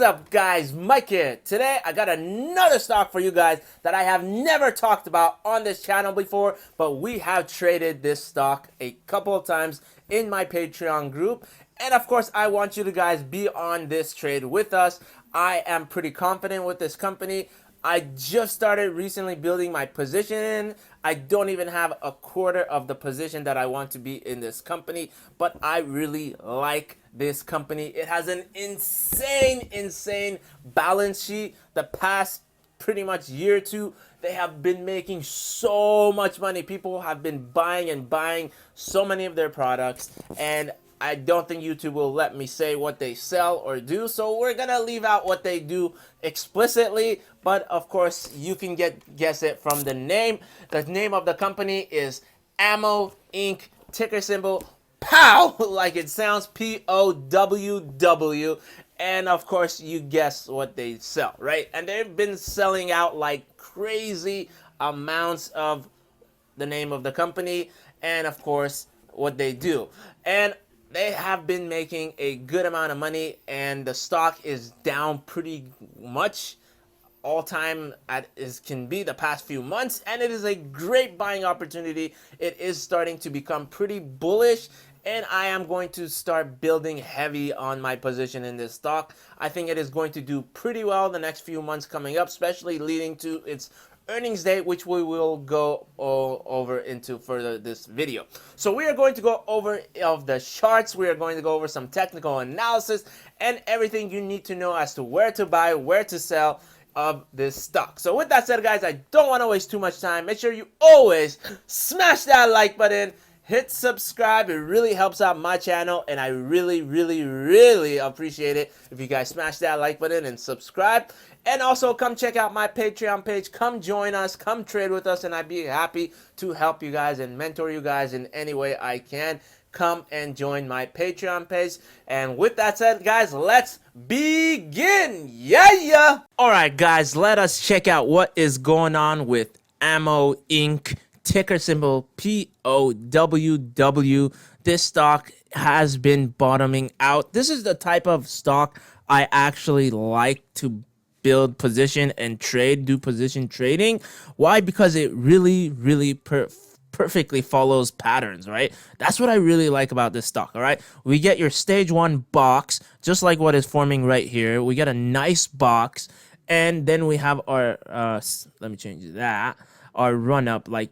up, guys? Mike here. Today I got another stock for you guys that I have never talked about on this channel before, but we have traded this stock a couple of times in my Patreon group. And of course, I want you to guys be on this trade with us. I am pretty confident with this company. I just started recently building my position in. I don't even have a quarter of the position that I want to be in this company, but I really like this company. It has an insane balance sheet. The past pretty much year or two, they have been making so much money. People have been buying and buying so many of their products, and I don't think YouTube will let me say what they sell or do, so we're gonna leave out what they do explicitly, but of course you can guess it from the name. The name of the company is Ammo Inc. Ticker symbol Poww, like it sounds, P-O-W-W, and of course you guess what they sell, right? And they've been selling out like crazy amounts of the name of the company and of course what they do. And they have been making a good amount of money, and the stock is down pretty much all time as can be the past few months, and it is a great buying opportunity. It is starting to become pretty bullish, and I am going to start building heavy on my position in this stock. I think it is going to do pretty well the next few months coming up, especially leading to its earnings date, which we will go over into further this video. So we are going to go over of the charts. We are going to go over some technical analysis and everything you need to know as to where to buy, where to sell of this stock. So with that said, guys, I don't want to waste too much time. Make sure you always smash that like button, hit subscribe. It really helps out my channel, and I really appreciate it if you guys smash that like button and subscribe. And also come check out my Patreon page. Come join us, come trade with us, and I'd be happy to help you guys and mentor you guys in any way I can. Come and join my Patreon page. And with that said, guys, let's begin. Yeah. All right, guys, let us check out what is going on with Ammo Inc. Ticker symbol POWW. This stock has been bottoming out. This is the type of stock I actually like to build position and trade, do position trading. Why? Because it really perfectly follows patterns, right? That's what I really like about this stock. All right, we get your stage one box, just like what is forming right here. We get a nice box, and then we have our let me change that, our run up, like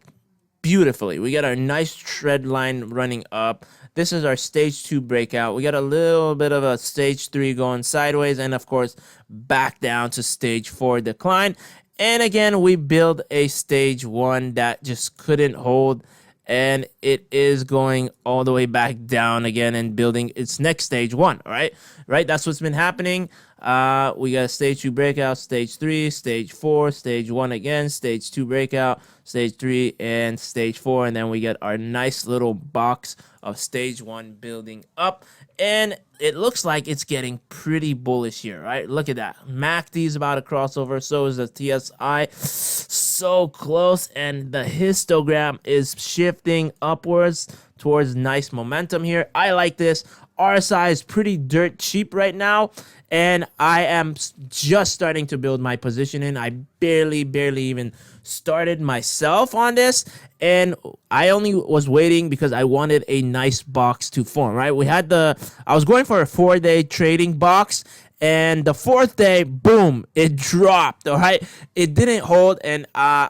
beautifully. We get our nice trend line running up. This is our stage 2 breakout. We got a little bit of a stage 3 going sideways, and of course back down to stage 4 decline. And again, we build a stage 1 that just couldn't hold, and it is going all the way back down again and building its next stage 1. All right, that's what's been happening. We got a stage 2 breakout, stage 3, stage 4, stage 1 again, stage 2 breakout, stage 3, and stage 4, and then we get our nice little box of stage 1 building up, and it looks like it's getting pretty bullish here, right? Look at that. MACD is about a crossover, so is the TSI. So close, and the histogram is shifting upwards towards nice momentum here. I like this. RSI is pretty dirt cheap right now, and I am just starting to build my position in. I barely even started myself on this, and I only was waiting because I wanted a nice box to form, right? I was going for a 4-day trading box, and the 4th day, boom, it dropped. All right, it didn't hold, and I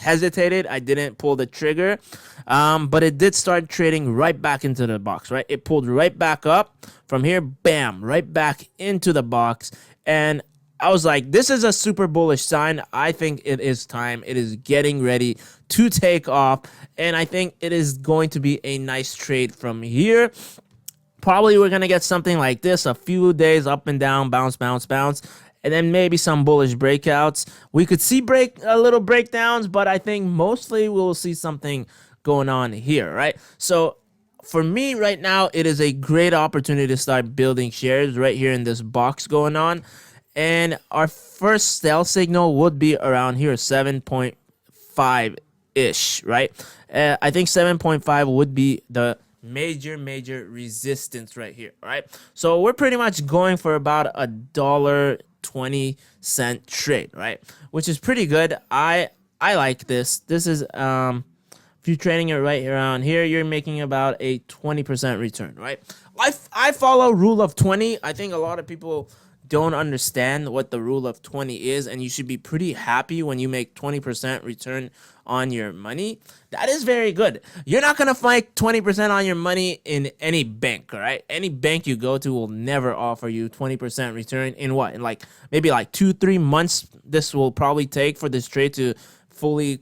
hesitated. I didn't pull the trigger, but it did start trading right back into the box, right? It pulled right back up from here, bam, right back into the box, and I was like, this is a super bullish sign. I think it is time. It is getting ready to take off, and I think it is going to be a nice trade from here. Probably we're going to get something like this, a few days up and down, bounce, and then maybe some bullish breakouts. We could see little breakdowns, but I think mostly we'll see something going on here, right? So for me right now, it is a great opportunity to start building shares right here in this box going on. And our first sell signal would be around here, 7.5-ish, right? I think 7.5 would be the major resistance right here. All right, so we're pretty much going for about $1.20 trade, right, which is pretty good. I like this. This is if you're trading it right around here, you're making about a 20% return, right? I follow rule of 20. I think a lot of people don't understand what the rule of 20 is, and you should be pretty happy when you make 20% return on your money. That is very good. You're not gonna find 20% on your money in any bank, all right? Any bank you go to will never offer you 20% return in what? In like maybe like 2-3 months. This will probably take for this trade to fully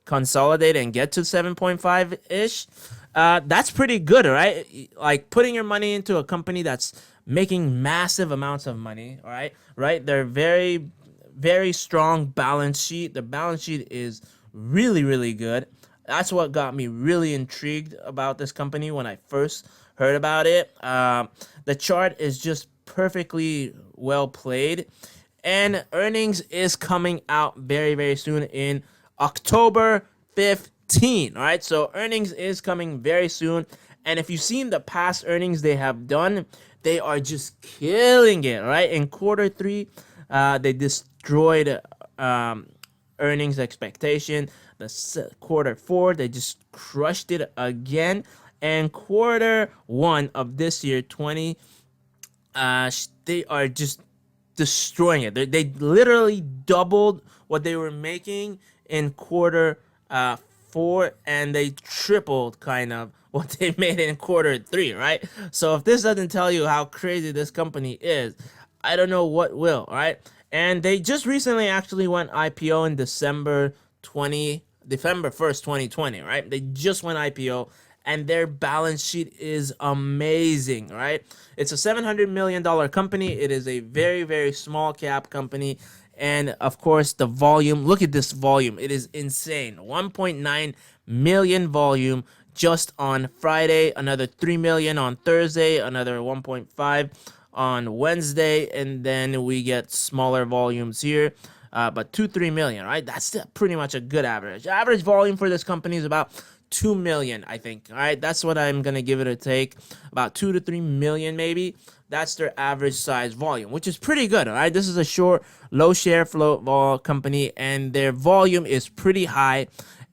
consolidate and get to 7.5 ish. That's pretty good, all right? Like putting your money into a company that's making massive amounts of money, all right? Right? They're very strong balance sheet. The balance sheet is really good. That's what got me really intrigued about this company when I first heard about it. The chart is just perfectly well played, and earnings is coming out very soon in October 15. All right, so earnings is coming very soon, and if you've seen the past earnings they have done, they are just killing it. Right, in quarter 3, they destroyed earnings expectation. The quarter 4, they just crushed it again, and quarter 1 of this year 20, they are just destroying it. They literally doubled what they were making in quarter 4, and they tripled kind of what they made in quarter 3, right? So if this doesn't tell you how crazy this company is, I don't know what will, all right? And they just recently actually went IPO in December 1st, 2020, right? They just went IPO, and their balance sheet is amazing, right? It's a $700 million company. It is a very small cap company. And of course, the volume, look at this volume. It is insane. 1.9 million volume just on Friday, another 3 million on Thursday, another 1.5 on Wednesday, and then we get smaller volumes here. But 2-3 million, right? That's still pretty much a good average. Average volume for this company is about 2 million, I think. All right, that's what I'm gonna give it a take. About 2 to 3 million, maybe. That's their average size volume, which is pretty good. All right, this is a short, low share float vol company, and their volume is pretty high,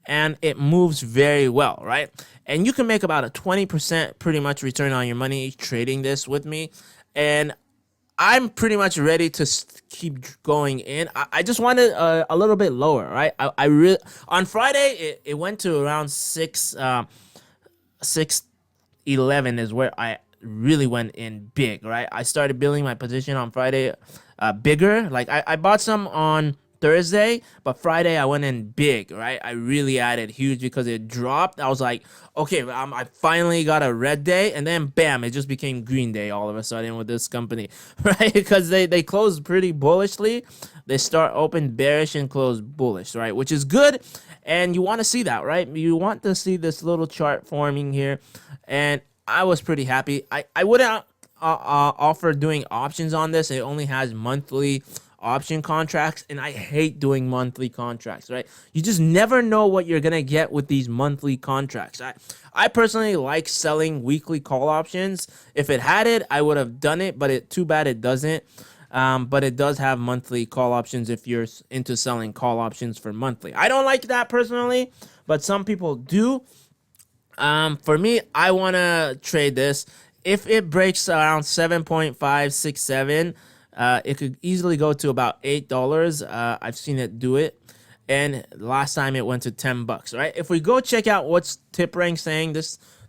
and it moves very well, right? And you can make about a 20% pretty much return on your money trading this with me, and I'm pretty much ready to keep going in. I just wanted a little bit lower, right? I really on Friday it went to around 611 is where I really went in big, right? I started building my position on Friday bigger. Like I bought some on Thursday, but Friday I went in big, right? I really added huge because it dropped. I was like, okay, I finally got a red day, and then bam, it just became green day all of a sudden with this company, right? Because they closed pretty bullishly. They start open bearish and close bullish, right? Which is good, and you want to see that, right? You want to see this little chart forming here, and I was pretty happy. I wouldn't offer doing options on this. It only has monthly option contracts, and I hate doing monthly contracts, right? You just never know what you're gonna get with these monthly contracts. I personally like selling weekly call options. If it had it, I would have done it, but too bad it doesn't. But it does have monthly call options if you're into selling call options for monthly. I don't like that personally, but some people do. For me, I want to trade this. If it breaks around 7.567, it could easily go to about $8. I've seen it do it, and last time it went to $10, right? If we go check out what's TipRank saying,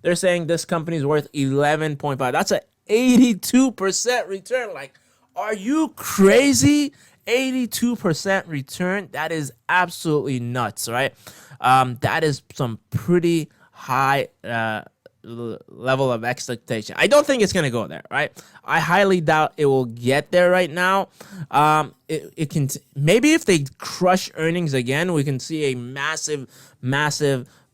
they're saying this company is worth 11.5. That's a 82% return. Like, are you crazy? 82% return? That is absolutely nuts, right? That is some pretty high level of expectation. I don't think it's gonna go there, right? I highly doubt it will get there right now. It can maybe if they crush earnings again, we can see a massive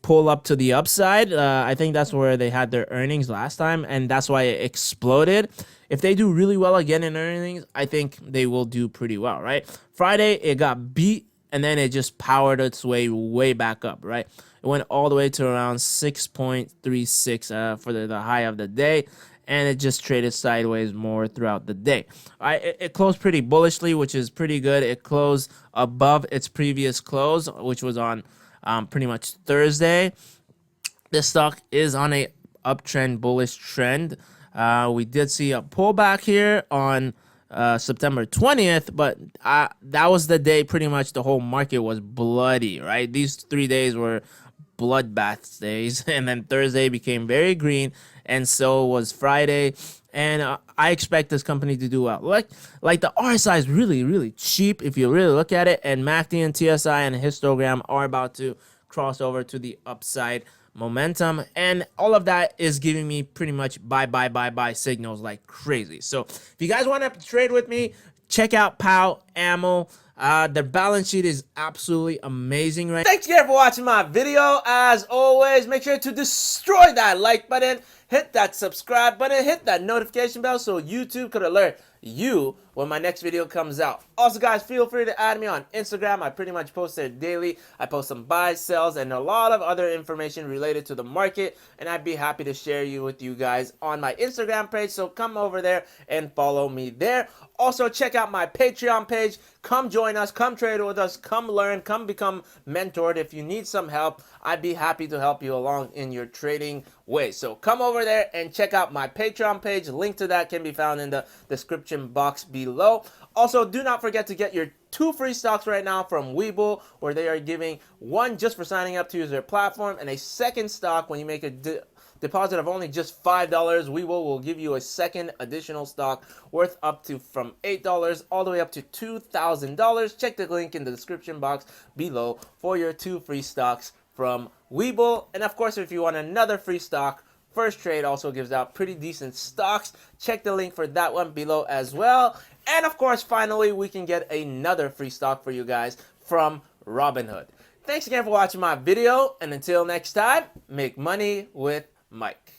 pull up to the upside. I think that's where they had their earnings last time, and that's why it exploded. If they do really well again in earnings, I think they will do pretty well, right? Friday it got beat and then it just powered its way back up, right? It went all the way to around 6.36 for the high of the day, and it just traded sideways more throughout the day. All right, it closed pretty bullishly, which is pretty good. It closed above its previous close, which was on pretty much Thursday. This stock is on a uptrend, bullish trend. We did see a pullback here on September 20th, but that was the day pretty much the whole market was bloody, right? These 3 days were bloodbath days, and then Thursday became very green, and so was Friday. And I expect this company to do well. Like the RSI is really cheap if you really look at it, and MACD and TSI and histogram are about to cross over to the upside momentum, and all of that is giving me pretty much buy signals like crazy. So if you guys want to trade with me, check out Poww Ammo. The balance sheet is absolutely amazing, right? Thanks again for watching my video. As always, make sure to destroy that like button, hit that subscribe button, hit that notification bell so YouTube could alert you when my next video comes out. Also, guys, feel free to add me on Instagram. I pretty much post there daily. I post some buys, sells, and a lot of other information related to the market, and I'd be happy to share you with you guys on my Instagram page, so come over there and follow me there. Also, check out my Patreon page. Come join us, come trade with us, come learn, come become mentored. If you need some help, I'd be happy to help you along in your trading way. So come over there and check out my Patreon page. Link to that can be found in the description box below. Also, do not forget to get your 2 free stocks right now from WeBull, where they are giving one just for signing up to use their platform, and a second stock when you make a deposit of only just $5. WeBull will give you a second additional stock worth up to from $8 all the way up to $2,000. Check the link in the description box below for your 2 free stocks from WeBull. And of course, if you want another free stock, FirstTrade also gives out pretty decent stocks. Check the link for that one below as well. And of course, finally, we can get another free stock for you guys from Robinhood. Thanks again for watching my video, and until next time, make money with Mike.